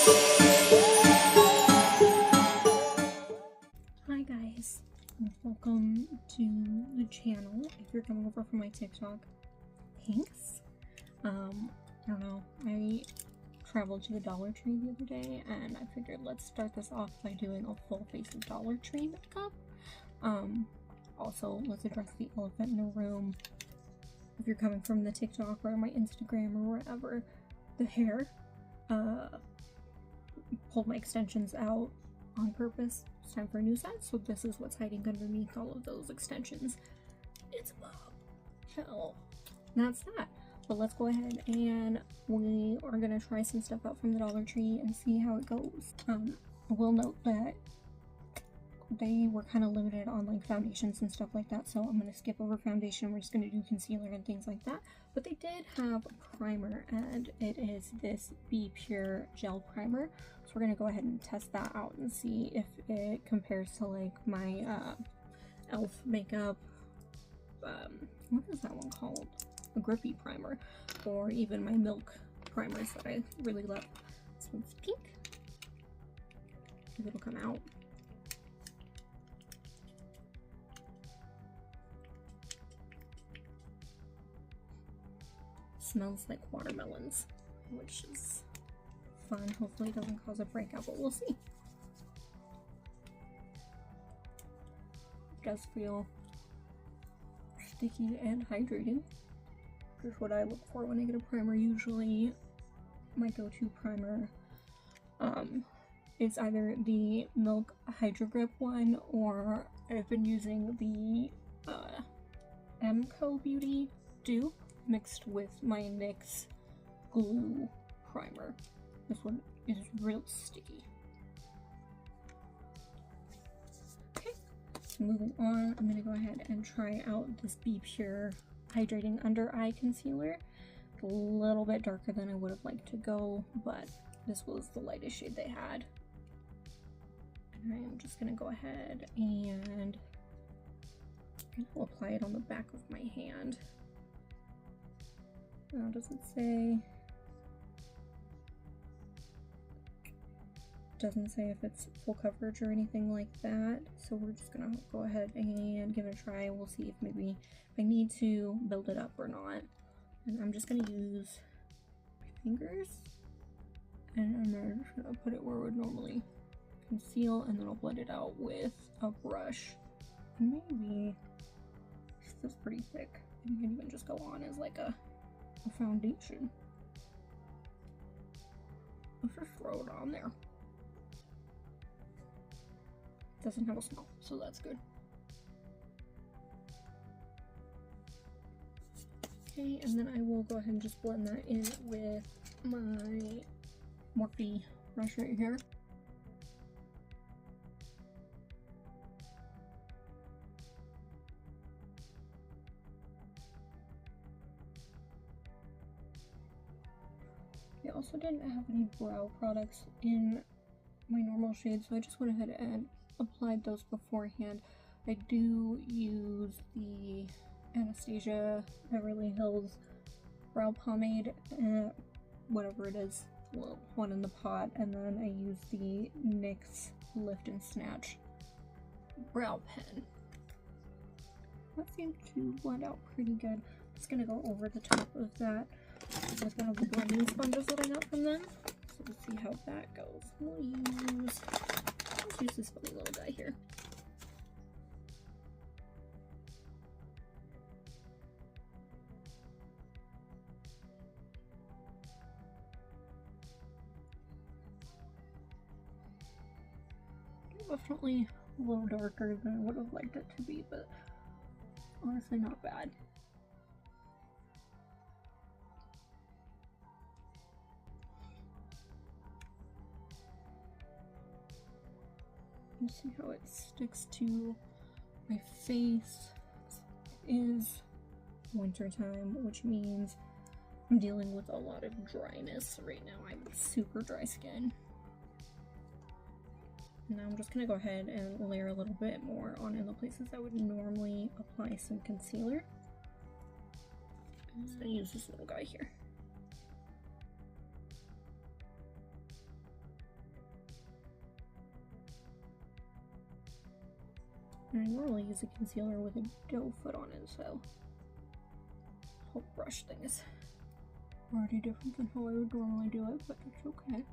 Hi guys, welcome to the channel. If you're coming over from my TikTok, thanks. I don't know, I traveled to the Dollar Tree the other day and I figured let's start this off by doing a full face of Dollar Tree makeup. Also, let's address the elephant in the room. If you're coming from the TikTok or my Instagram or wherever, the hair, pulled my extensions out on purpose. It's time for a new set, so this is what's hiding underneath all of those extensions. It's a bob. Hell, that's that. But let's go ahead and we are gonna try some stuff out from the Dollar Tree and see how it goes. I will note that they were kind of limited on like foundations and stuff like that, so I'm gonna skip over foundation. We're just gonna do concealer and things like that. But they did have a primer, and it is this Be Pure gel primer. So we're gonna go ahead and test that out and see if it compares to like my elf makeup, what is that one called, a grippy primer, or even my milk primers that I really love. This one's pink. Maybe it'll come out. Smells like watermelons, which is fun. Hopefully it doesn't cause a breakout, but we'll see. It does feel sticky and hydrating, which is what I look for when I get a primer. Usually my go-to primer is either the Milk Hydro Grip one, or I've been using the Mco Beauty Dew mixed with my NYX glue primer. This one is real sticky. Okay, moving on, I'm gonna go ahead and try out this Be Pure Hydrating Under Eye Concealer. It's a little bit darker than I would have liked to go, but this was the lightest shade they had. And I'm just gonna go ahead and I'll apply it on the back of my hand. Now, doesn't say if it's full coverage or anything like that, so we're just gonna go ahead and give it a try. We'll see if maybe I need to build it up or not. And I'm just gonna use my fingers, and I'm just gonna put it where it would normally conceal, and then I'll blend it out with a brush. Maybe this is pretty thick. You can even just go on as like a foundation. Let's just throw it on there. It doesn't have a smell, so that's good. Okay, and then I will go ahead and just blend that in with my Morphe brush right here. I also didn't have any brow products in my normal shade, so I just went ahead and applied those beforehand. I do use the Anastasia Beverly Hills brow pomade, whatever it is, well, one in the pot, and then I use the NYX Lift and Snatch brow pen. That seemed to blend out pretty good. I'm just gonna go over the top of that with one of the blending sponges that I got from them. So we'll see how that goes. Let's use this funny little guy here. Definitely a little darker than I would have liked it to be, but honestly not bad. You see how it sticks to my face. It is winter time, which means I'm dealing with a lot of dryness right now. I have super dry skin. Now I'm just gonna go ahead and layer a little bit more on in the places I would normally apply some concealer. I'm just gonna use this little guy here. And I normally use a concealer with a doe foot on it, so this whole brush thing is already different than how I would normally do it, but it's okay.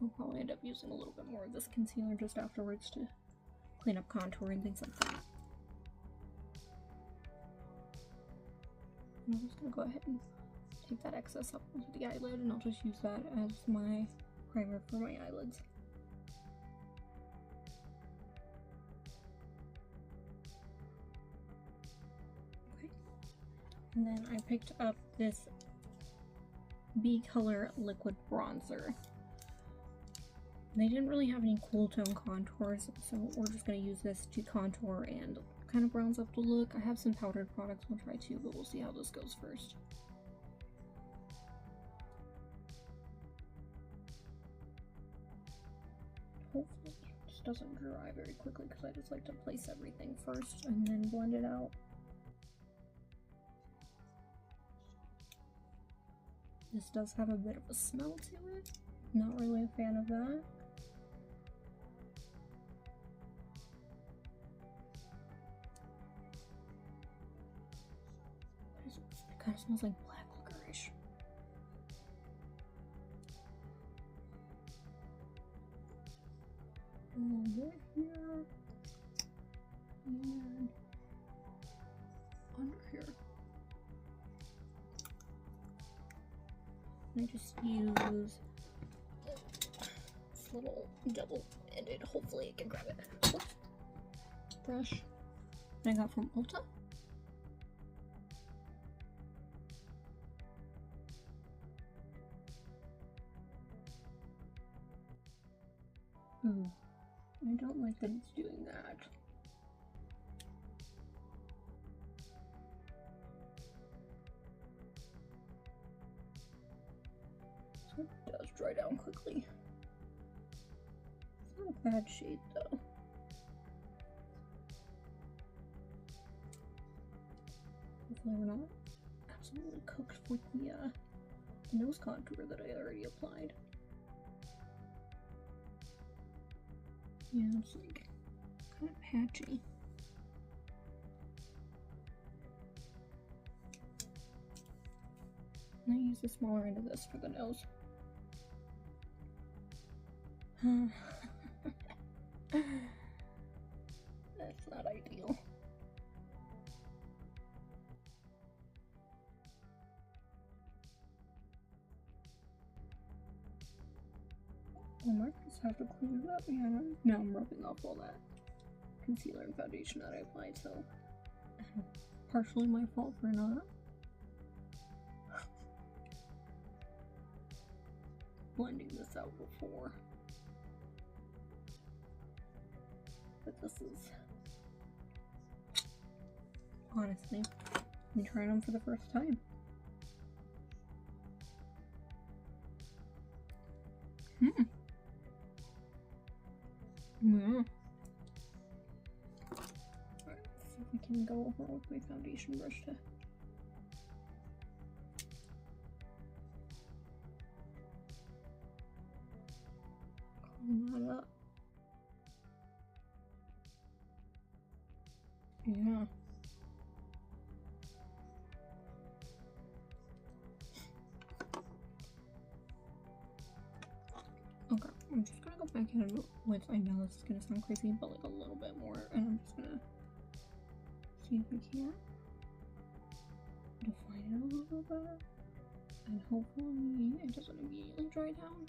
I'll probably end up using a little bit more of this concealer just afterwards to clean up contour and things like that. And I'm just gonna go ahead and take that excess up onto the eyelid, and I'll just use that as my primer for my eyelids. Okay. And then I picked up this B Color liquid bronzer. They didn't really have any cool tone contours, so we're just going to use this to contour and kind of bronze up the look. I have some powdered products we'll try too, but we'll see how this goes first. Hopefully it just doesn't dry very quickly because I just like to place everything first and then blend it out. This does have a bit of a smell to it. Not really a fan of that. It kind of smells like black licorice. A little bit here and under here. And I just use this little double-ended, hopefully I can grab it, oops, brush that I got from Ulta. Ooh, I don't like that it's doing that. So it does dry down quickly. It's not a bad shade though. Hopefully we're not absolutely cooked with the nose contour that I already applied. Yeah, it's like kind of patchy. And I use the smaller end of this for the nose. That's not ideal. I might just have to clean it up. Yeah, now I'm rubbing off all that concealer and foundation that I applied, so partially my fault for not blending this out before. But this is honestly me trying them for the first time. Yeah. Alright, let's see if we can go over with my foundation brush to clean that up. Yeah. Okay, I'm just gonna go back in with, I know this is gonna sound crazy, but like a little bit more, and I'm just gonna see if we can define it a little better, and hopefully it doesn't immediately dry down.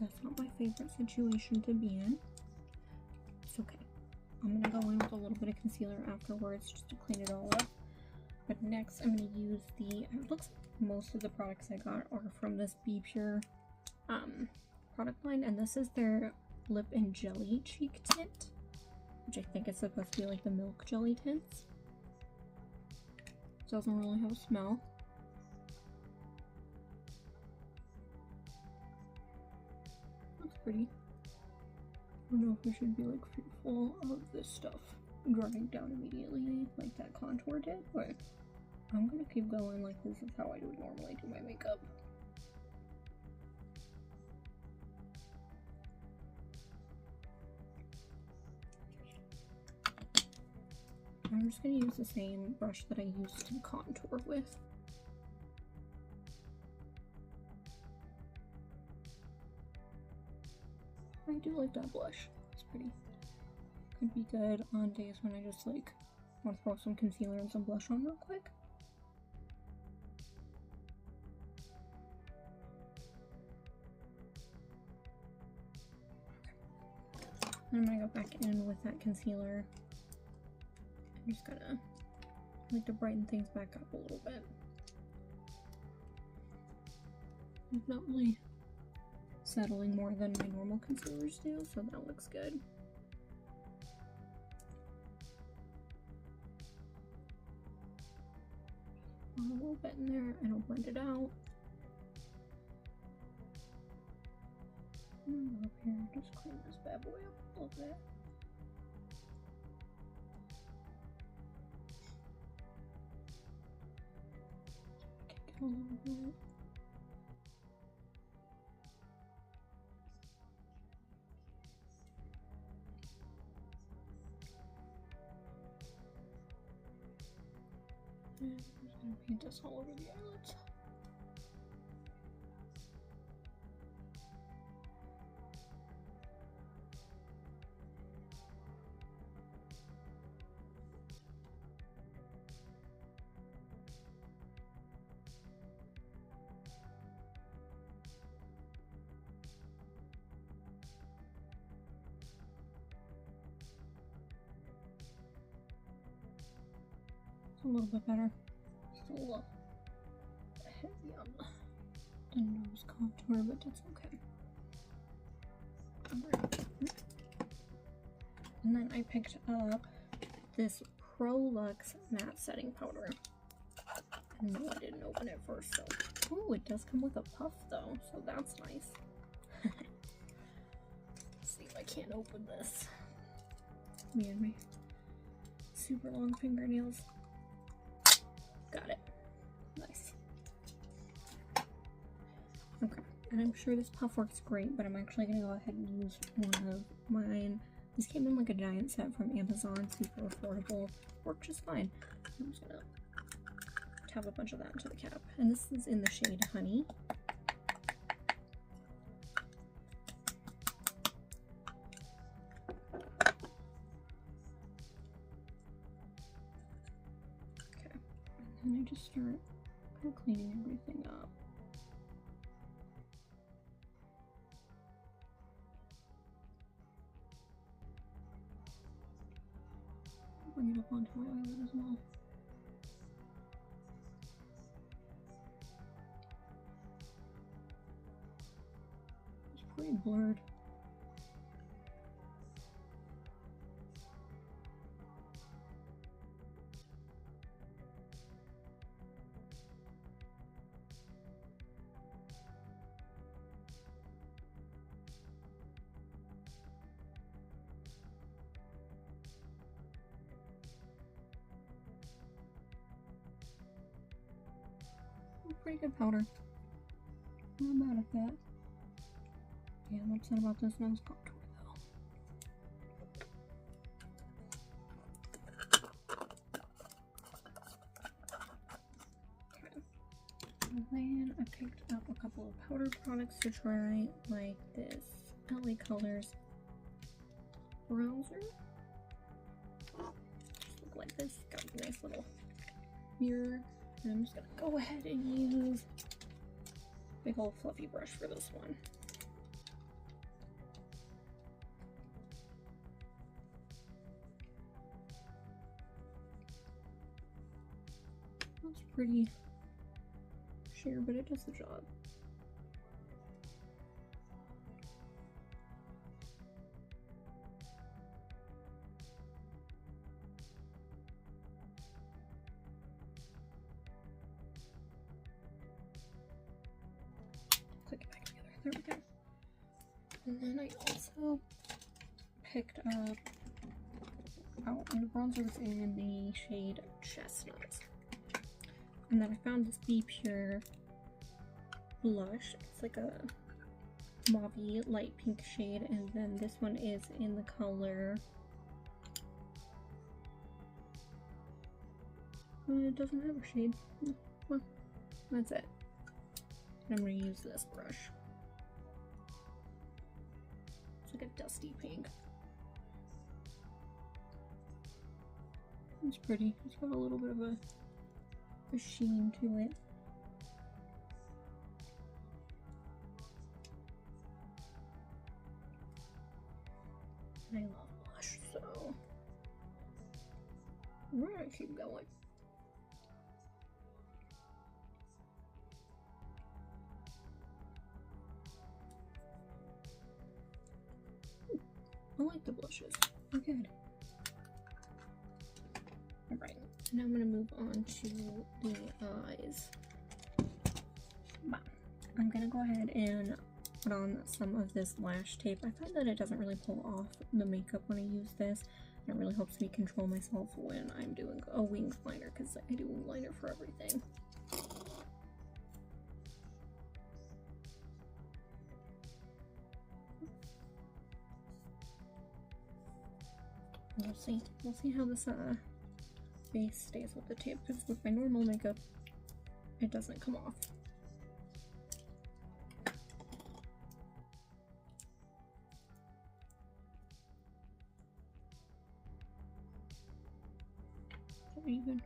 That's not my favorite situation to be in. It's okay. I'm gonna go in with a little bit of concealer afterwards just to clean it all up. But next I'm gonna use the, it looks like most of the products I got are from this Be Pure product line, and this is their Lip and Jelly Cheek Tint, which I think is supposed to be like the milk jelly tints. Doesn't really have a smell. Looks pretty. I don't know if we should be like full of this stuff. drying down immediately like that contour did, but I'm gonna keep going like this is how I would normally do my makeup. I'm just gonna use the same brush that I used to contour with. I do like that blush. It's pretty. Could be good on days when I just like want to throw some concealer and some blush on real quick. And I'm gonna go back in with that concealer. I'm just gonna like to brighten things back up a little bit. It's not really settling more than my normal concealers do, so that looks good. A little bit in there, and I'll blend it out. Up here, just clean this bad boy up a little bit. Kick it a little bit. And I'm just gonna paint this all over the eyelids. A little bit better. Still a little heavy on the nose contour, but that's okay. Alright. And then I picked up this Prolux matte setting powder. No, I didn't open it first, so. Oh, it does come with a puff though, so that's nice. Let's see if I can't open this. Me and my super long fingernails. Got it. Nice. Okay, and I'm sure this puff works great, but I'm actually gonna go ahead and use one of mine. This came in like a giant set from Amazon, super affordable, worked just fine. I'm just gonna tap a bunch of that into the cap, and this is in the shade Honey. And I just start kind of cleaning everything up. Bring it up onto my eyelid as well. It's pretty blurred. Pretty good powder. Not mad at that. Yeah, I'm upset about this nose contour though. Okay. And then I picked up a couple of powder products to try, like this LA Colors bronzer. Just look like this. Got a nice little mirror. And I'm just gonna go ahead and use a big old fluffy brush for this one. That's pretty sheer, but it does the job. Click it back together. There we go. And then I also picked up out, and the bronzer was in the shade Chestnut. And then I found this Be Pure blush. It's like a mauve light pink shade, and then this one is in the color, it doesn't have a shade. Well, that's it. And I'm going to use this brush. It's like a dusty pink. It's pretty. It's got a little bit of a sheen to it. I love blush, so we're gonna keep going. I like the blushes. They're good. Alright, now I'm gonna move on to the eyes. I'm gonna go ahead and put on some of this lash tape. I find that it doesn't really pull off the makeup when I use this. It really helps me control myself when I'm doing a winged liner, because I do wing liner for everything. We'll see how this base stays with the tape, because with my normal makeup, it doesn't come off. Even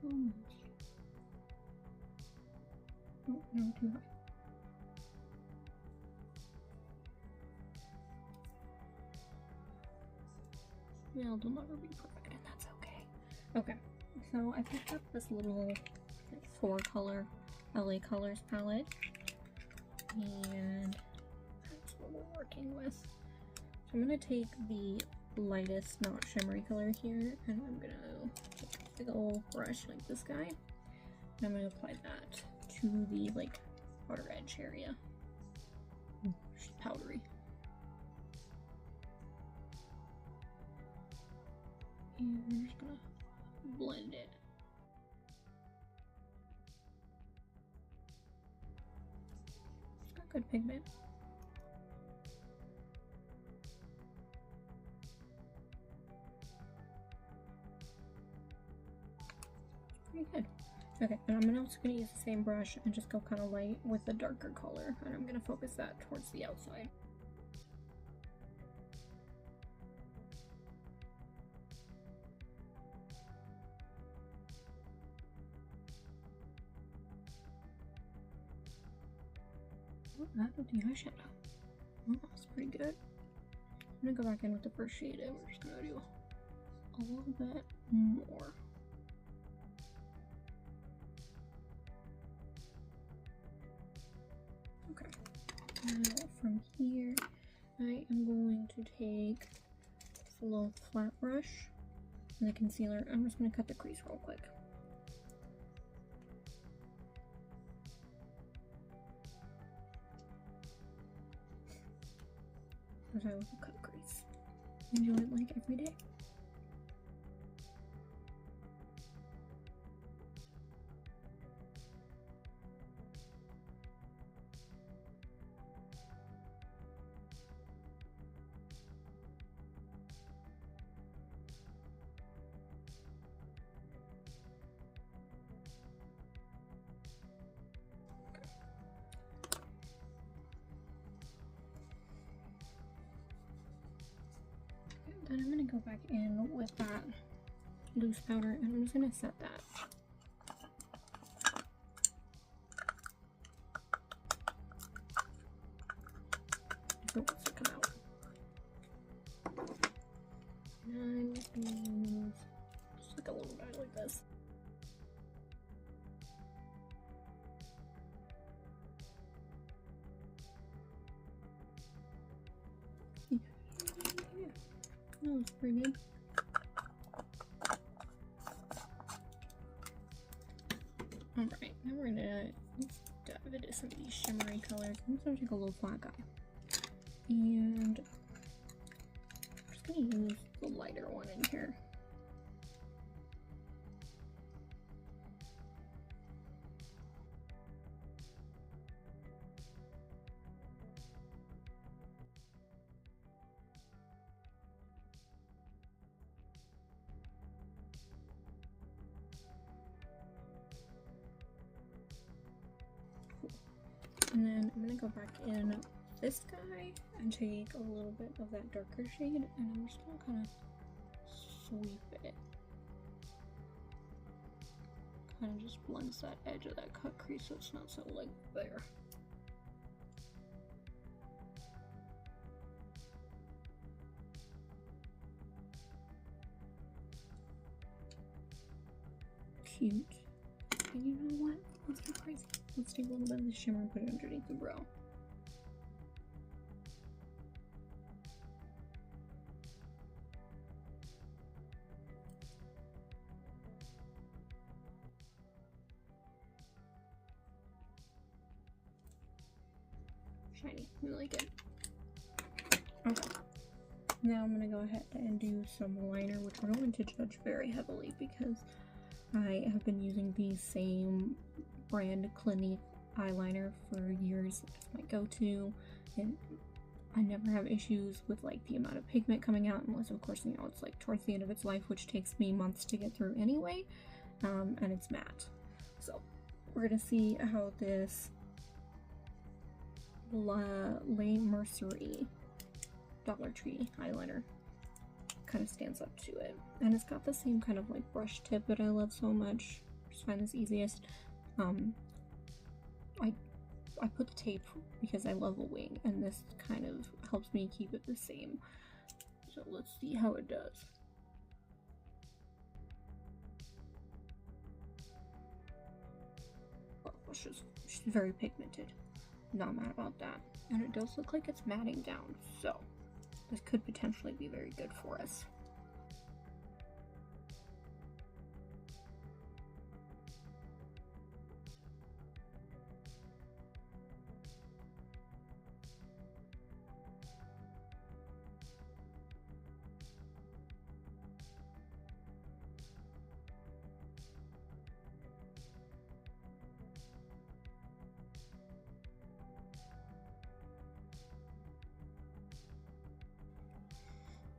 almost. Oh no, too high. Well, they'll never be perfect, and that's okay. Okay, so I picked up this little 4-color LA Colors palette, and that's what we're working with. So I'm gonna take the lightest, not shimmery color here, and I'm gonna take a big old brush like this guy, and I'm gonna apply that to the like outer edge area. She's powdery. And we're just gonna blend it. It's got good pigment. Pretty good. Okay, and I'm also going to use the same brush and just go kind of light with the darker color, and I'm going to focus that towards the outside. Oh, that with the eyeshadow. Oh, that's pretty good. I'm going to go back in with the first shade, and we're just going to do a little bit more. Okay, now from here, I am going to take this little flat brush and the concealer. I'm just going to cut the crease real quick. Because I will cut crease. And do it like every day. Then I'm going to go back in with that loose powder, and I'm just going to set that. So it wants to come out. And I'm just going to use just like a little bit like this. That looks pretty good. Alright, now we're gonna dive into some of these shimmery colors. I'm just gonna take a little flat guy. And I'm just gonna use the lighter one gonna go back in this guy and take a little bit of that darker shade, and I'm just gonna kind of sweep it. Kind of just blends that edge of that cut crease so it's not so like there. Cute. And you know what? Let's go crazy. Let's take a little bit of the shimmer and put it underneath the brow. Shiny. I like it. Okay. Now I'm gonna go ahead and do some liner, which we're going to judge very heavily because I have been using the same brand Clinique eyeliner for years. It's my go-to, and I never have issues with like the amount of pigment coming out, unless of course, you know, it's like towards the end of its life, which takes me months to get through anyway, and it's matte. So we're gonna see how this Le Mercerie Dollar Tree eyeliner kind of stands up to it, and it's got the same kind of like brush tip that I love so much. Just find this easiest. I put the tape because I love a wing, and this kind of helps me keep it the same. So let's see how it does. Oh, she's very pigmented. Not mad about that. And it does look like it's matting down, so this could potentially be very good for us.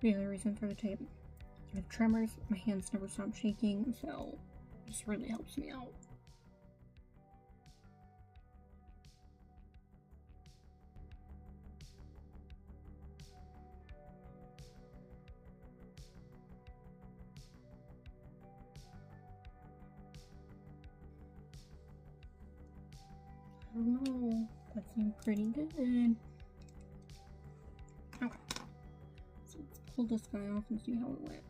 The other reason for the tape, I have tremors, my hands never stop shaking, so this really helps me out. I don't know, that seemed pretty good. Okay. Pull this guy off and see how it went.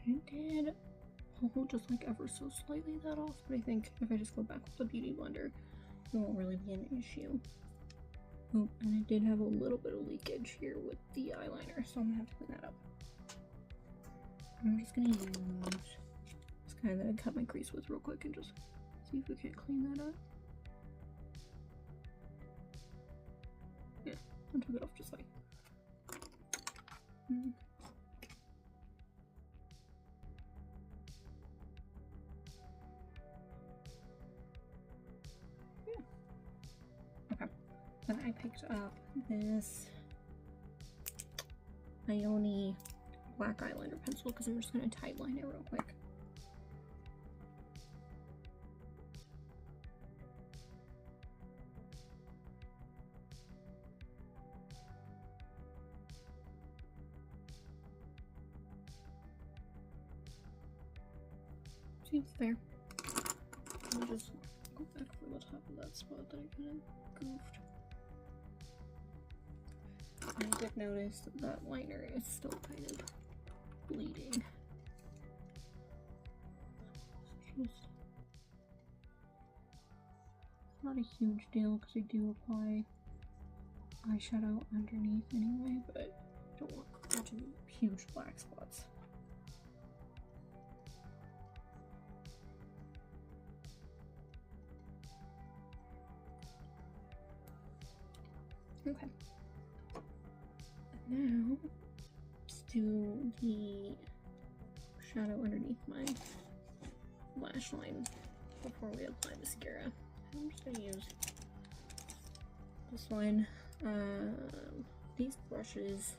I did pull just like ever so slightly that off, but I think if I just go back with the beauty blender, it won't really be an issue. Oh, and I did have a little bit of leakage here with the eyeliner, so I'm gonna have to clean that up. I'm just gonna use this guy that I cut my crease with real quick and just see if we can't clean that up. Yeah, I took it off just like. Yeah. Okay. Then I picked up this Ione black eyeliner pencil because I'm just going to tightline it real quick. Seems fair. I'll just go back for the top of that spot that I kind of goofed. I did notice that liner is still kind of bleeding. It's not a huge deal because I do apply eyeshadow underneath anyway, but I don't want there to be huge black spots. Okay. Now, let's do the shadow underneath my lash line before we apply mascara. I'm just gonna use this one. These brushes,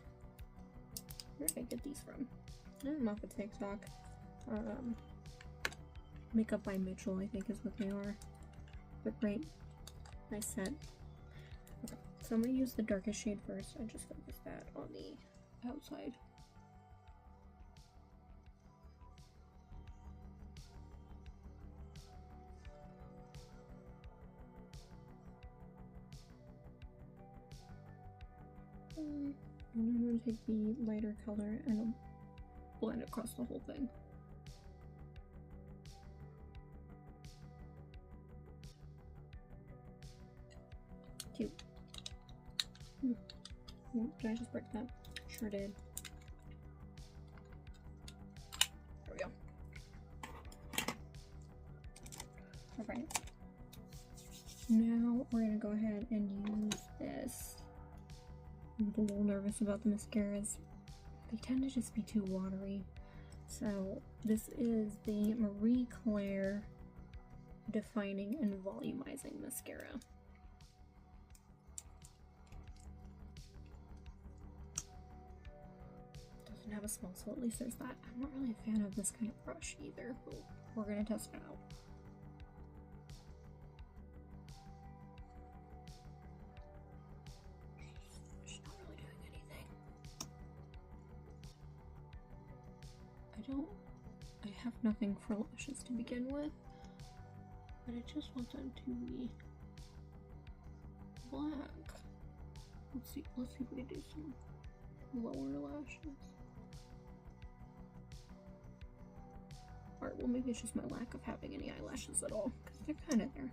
where did I get these from? I don't know if it's TikTok. Makeup by Mitchell, I think is what they are. But right Nice set. Okay, so I'm gonna use the darkest shade first and just focus that on the outside. And I'm going to take the lighter color and blend it across the whole thing. Cute. Oh, did I just break that? Sure did. There we go. Alright. Now we're going to go ahead and use this. I'm a little nervous about the mascaras. They tend to just be too watery. So this is the Marie Claire Defining and Volumizing Mascara. Doesn't have a smell, so at least there's that. I'm not really a fan of this kind of brush either, but we're gonna test it out. I have nothing for lashes to begin with, but I just want them to be black. Let's see if we can do some lower lashes. Alright, well maybe it's just my lack of having any eyelashes at all, because they're kind of there.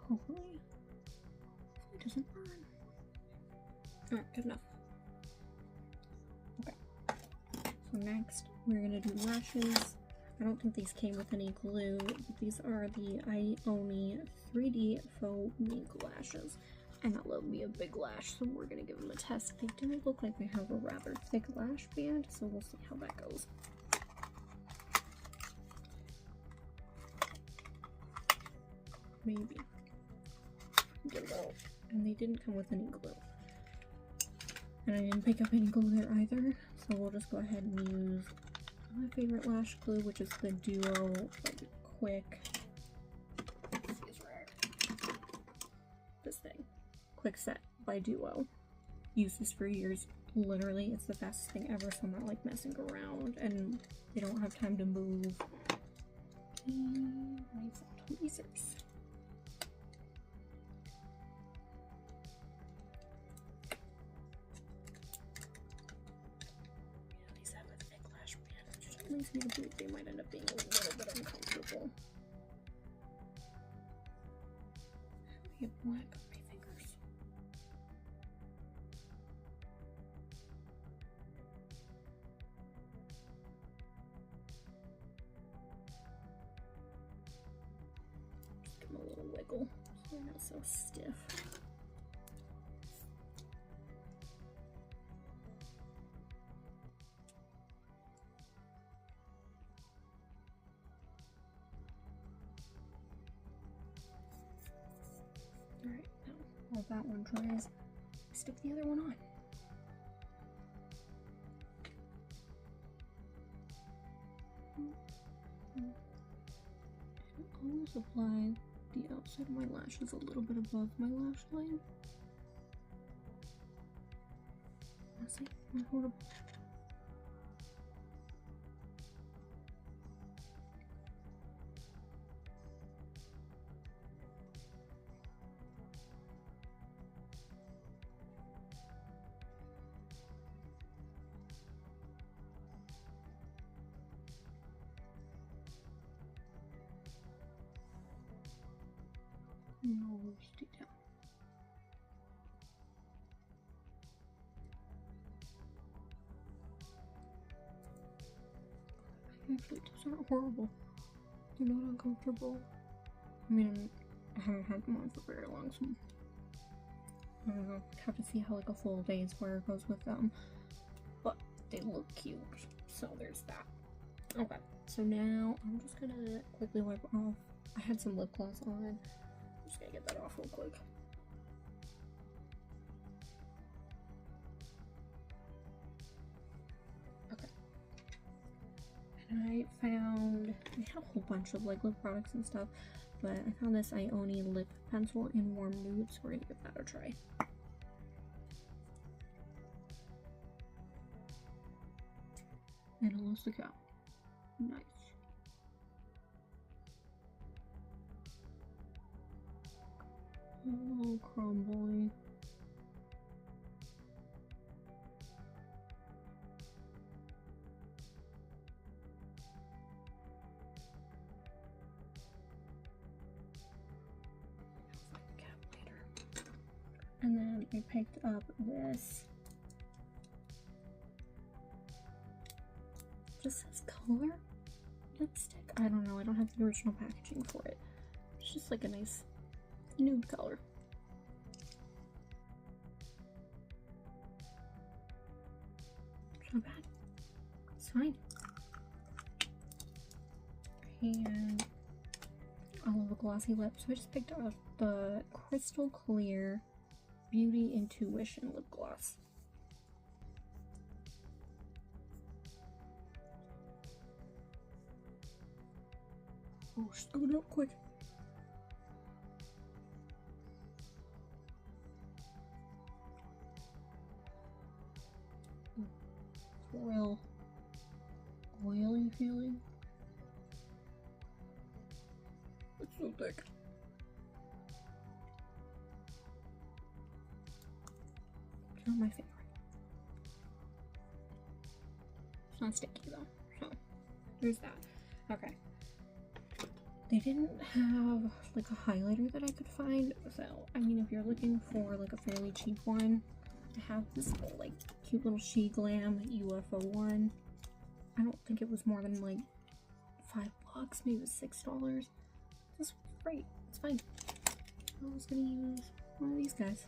Hopefully it doesn't burn. Alright, good enough. Okay. So next we're gonna do lashes. I don't think these came with any glue, but these are the Ioni 3D Faux Mink lashes. And that love me a big lash, so we're gonna give them a test. They do look like they have a rather thick lash band, so we'll see how that goes. Maybe. Get it out. And they didn't come with any glue. And I didn't pick up any glue there either, so we'll just go ahead and use my favorite lash glue, which is the Duo Quick. This thing. Quick Set by Duo. Used this for years. Literally, it's the fastest thing ever, so I'm not like messing around, and they don't have time to move. And I need some tweezers. Leads me to believe they might end up being a little bit uncomfortable. I get black on my fingers. Just give them a little wiggle so they're not so stiff. Alright, now while that one dries, stick the other one on. I always apply the outside of my lashes a little bit above my lash line. Honestly, I'm horrible. No detail. Actually, those aren't horrible. They're not uncomfortable. I mean, I haven't had them on for very long, so I don't know. Have to see how like a full day's wear goes with them. But they look cute, so there's that. Okay, so now I'm just gonna quickly wipe off. I had some lip gloss on. I'm just gonna get that off real quick. I had a whole bunch of like lip products and stuff, but I found this Ioni lip pencil in warm nude, so we're gonna give that a try. And it looks like out. Nice. Oh, crumbly. And then I picked up this. Just says color lipstick. I don't know. I don't have the original packaging for it. It's just like a nice nude color. It's not bad. It's fine. And I love a glossy lip, so I just picked up the Crystal Clear Beauty Intuition lip gloss. Oh, scoot it up quick. Real oily feeling. It's so thick. It's not my favorite. It's not sticky though, so there's that. Okay. They didn't have like a highlighter that I could find, so I mean if you're looking for like a fairly cheap one, I have this like cute little She Glam UFO one. I don't think it was more than like $5, maybe it was $6. This was great. It's fine. I was gonna use one of these guys.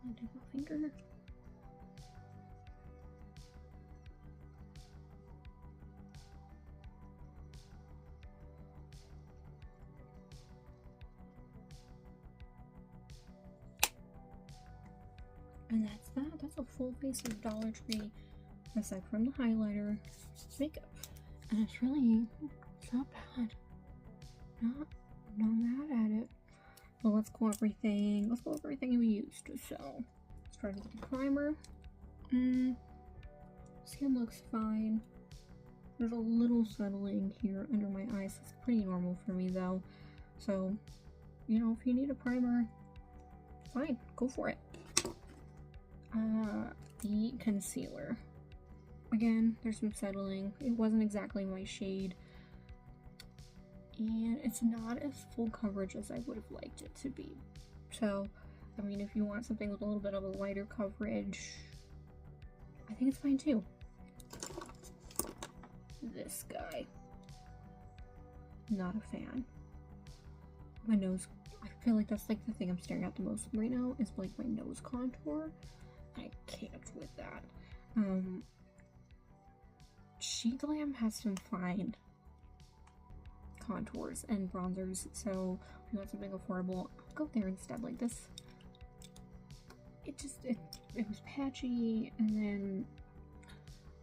I'll take my finger. And that's that. That's a full face of Dollar Tree, aside from the highlighter, makeup. And it's not bad. Not mad at it. Well, let's go over everything we used. So, starting with the primer. Skin looks fine. There's a little settling here under my eyes. It's pretty normal for me though. So, you know, if you need a primer, fine, go for it. The concealer. Again, there's some settling. It wasn't exactly my shade. And it's not as full coverage as I would have liked it to be. So, I mean, if you want something with a little bit of a lighter coverage, I think it's fine too. This guy. Not a fan. My nose, I feel like that's like the thing I'm staring at the most right now is like my nose contour. I can't with that. She Glam has some fine contours and bronzers, so if you want something affordable, go there instead. Like this, it was patchy, and then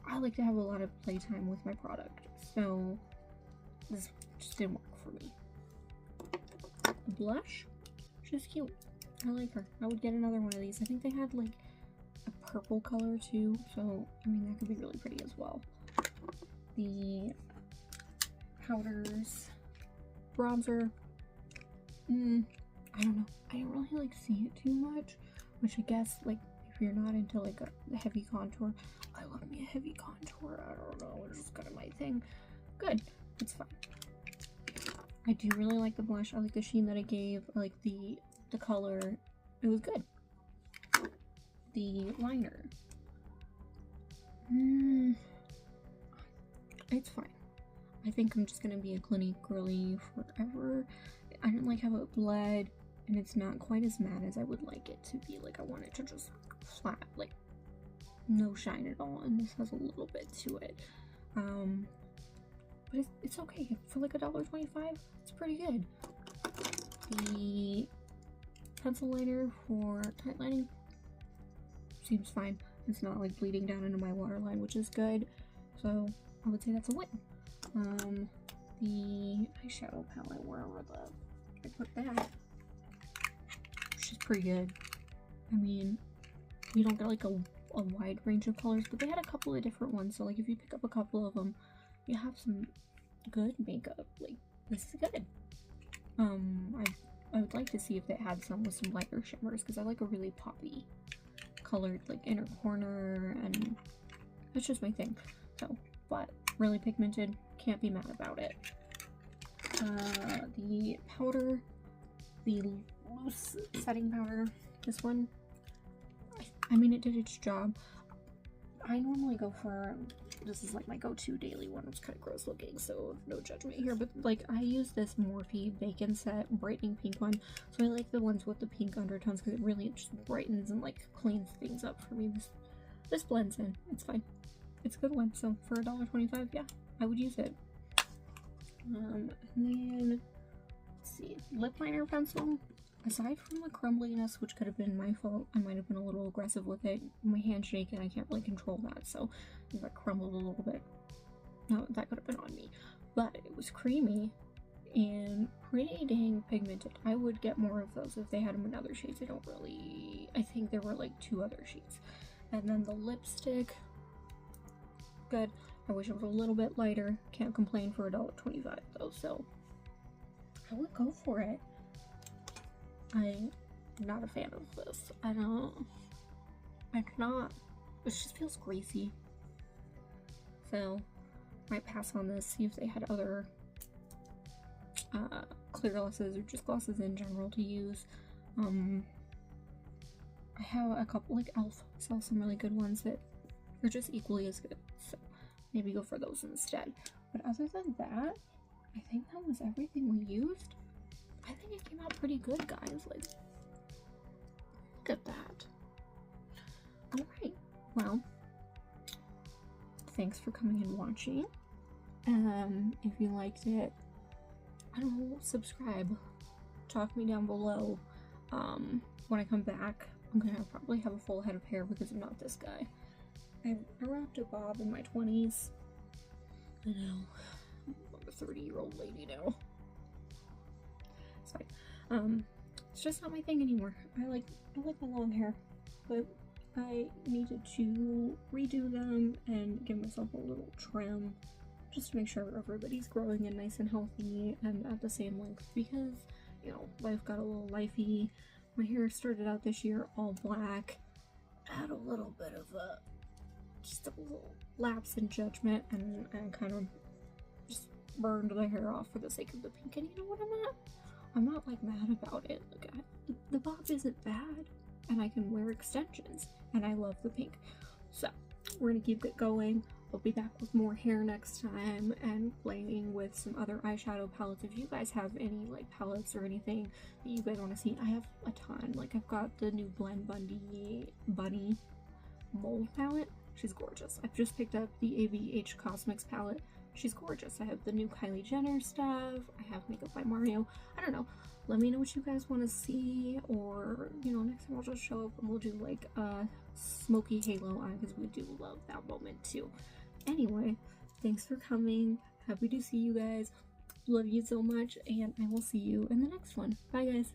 I like to have a lot of playtime with my product, so this just didn't work for me. The blush, she's cute. I like her. I would get another one of these. I think they had like a purple color too, so I mean that could be really pretty as well. The powders, bronzer, I don't know. I didn't really like see it too much, which I guess like if you're not into like a heavy contour, I love me a heavy contour. I don't know, it's just kind of my thing. Good, it's fine. I do really like the blush. I like the sheen that it gave. I like the color. It was good. The liner. It's fine. I think I'm just gonna be a Clinique girly forever. I didn't like how it bled, and it's not quite as matte as I would like it to be. Like I want it to just flat, like no shine at all, and this has a little bit to it. But it's okay for like $1.25. It's pretty good. The pencil liner for tight lining seems fine. It's not like bleeding down into my waterline, which is good. So I would say that's a win. The eyeshadow palette, wherever I put that, which is pretty good. I mean, you don't get like a wide range of colors, but they had a couple of different ones. So like if you pick up a couple of them, you have some good makeup. Like, this is good. I would like to see if they had some with some lighter shimmers, because I like a really poppy colored like inner corner, and that's just my thing. So, but really pigmented, can't be mad about it. The powder, the loose setting powder, this one, I mean, it did its job. I normally go for, this is like my go-to daily one. It's kind of gross looking, so no judgment here, but like I use this Morphe Bacon Set brightening pink one, so I like the ones with the pink undertones because it really just brightens and like cleans things up for me. This blends in, it's fine. It's a good one, so for $1.25, yeah, I would use it. And then, let's see, lip liner pencil. Aside from the crumbliness, which could have been my fault, I might have been a little aggressive with it. My hand shake and I can't really control that, so if it crumbled a little bit, no, that could have been on me. But it was creamy and pretty dang pigmented. I would get more of those if they had them in other shades. I think there were like 2 other shades. And then the lipstick, good. I wish it was a little bit lighter. Can't complain for $1.25 though, so I would go for it. I'm not a fan of this. It just feels greasy. So, might pass on this, see if they had other clear glosses or just glosses in general to use. I have a couple, like e.l.f. sells some really good ones that are just equally as good. So, maybe go for those instead. But other than that, I think that was everything we used. I think it came out pretty good, guys. Like, look at that. Alright, well, thanks for coming and watching. If you liked it, I don't know, subscribe. Talk me down below. When I come back, I'm gonna probably have a full head of hair because I'm not this guy. I rocked a bob in my 20s. I know, I'm a 30-year-old lady now. It's fine. It's just not my thing anymore. I like my long hair, but I needed to redo them and give myself a little trim just to make sure everybody's growing and nice and healthy and at the same length, because, you know, life got a little lifey. My hair started out this year all black. I had a little bit of just a little lapse in judgment, and kind of just burned the hair off for the sake of the pink. And you know what, I'm not like mad about it. Like, the bob isn't bad, and I can wear extensions, and I love the pink. So we're gonna keep it going. I'll be back with more hair next time and playing with some other eyeshadow palettes. If you guys have any like palettes or anything that you guys want to see, I have a ton. Like, I've got the new Blend Bunny mold palette. She's gorgeous. I've just picked up the ABH Cosmics palette. She's gorgeous. I have the new Kylie Jenner stuff. I have Makeup by Mario. I don't know. Let me know what you guys want to see, or, you know, next time I'll just show up and we'll do like a smoky halo eye, because we do love that moment too. Anyway, thanks for coming. Happy to see you guys. Love you so much, and I will see you in the next one. Bye, guys.